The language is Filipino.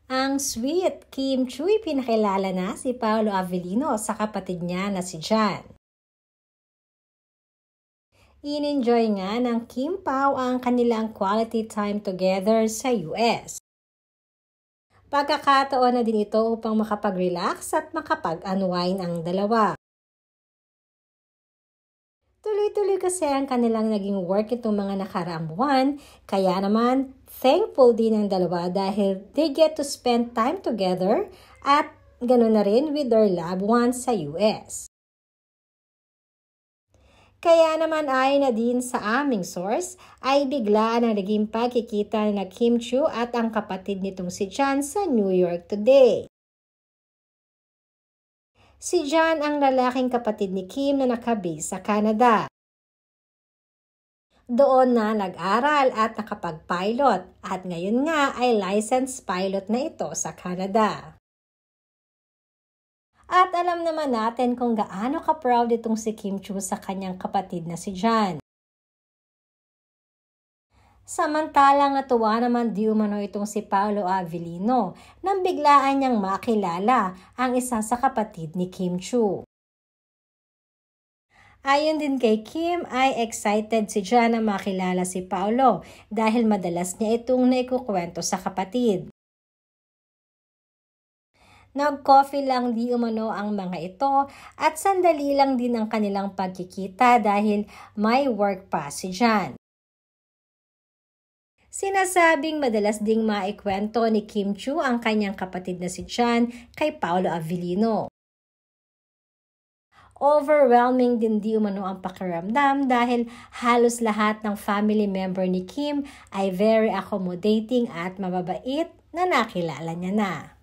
Ang sweet, Kim Chuy pinakilala na si Paolo Avellino sa kapatid niya na si John. In-enjoy nga ng Kim Pao ang kanilang quality time together sa US. Pagkakataon na din ito upang makapag-relax at makapag-unwind ang dalawa. Tuloy-tuloy kasi ang kanilang naging work itong mga nakaraang buwan, kaya naman thankful din ang dalawa dahil they get to spend time together at ganoon na rin with their loved ones sa US. Kaya naman ay na din sa aming source ay biglaan ang naging pagkikita na Kim Chu at ang kapatid nitong si John sa New York today. Si John ang lalaking kapatid ni Kim na nakabase sa Canada. Doon na nag-aral at nakapag-pilot at ngayon nga ay licensed pilot na ito sa Canada. At alam naman natin kung gaano ka-proud itong si Kim Chu sa kanyang kapatid na si John. Samantalang natuwa naman di umano itong si Paolo Avellino nang biglaan niyang makilala ang isa sa kapatid ni Kim Chu. Ayon din kay Kim ay excited si John na makilala si Paolo dahil madalas niya itong naikukwento sa kapatid. Nag-coffee lang di umano ang mga ito at sandali lang din ang kanilang pagkikita dahil may work pa si John. Sinasabing madalas ding maikwento ni Kim Chu ang kanyang kapatid na si John kay Paolo Avellino. Overwhelming din di umano ang pakiramdam dahil halos lahat ng family member ni Kim ay very accommodating at mababait na nakilala niya na.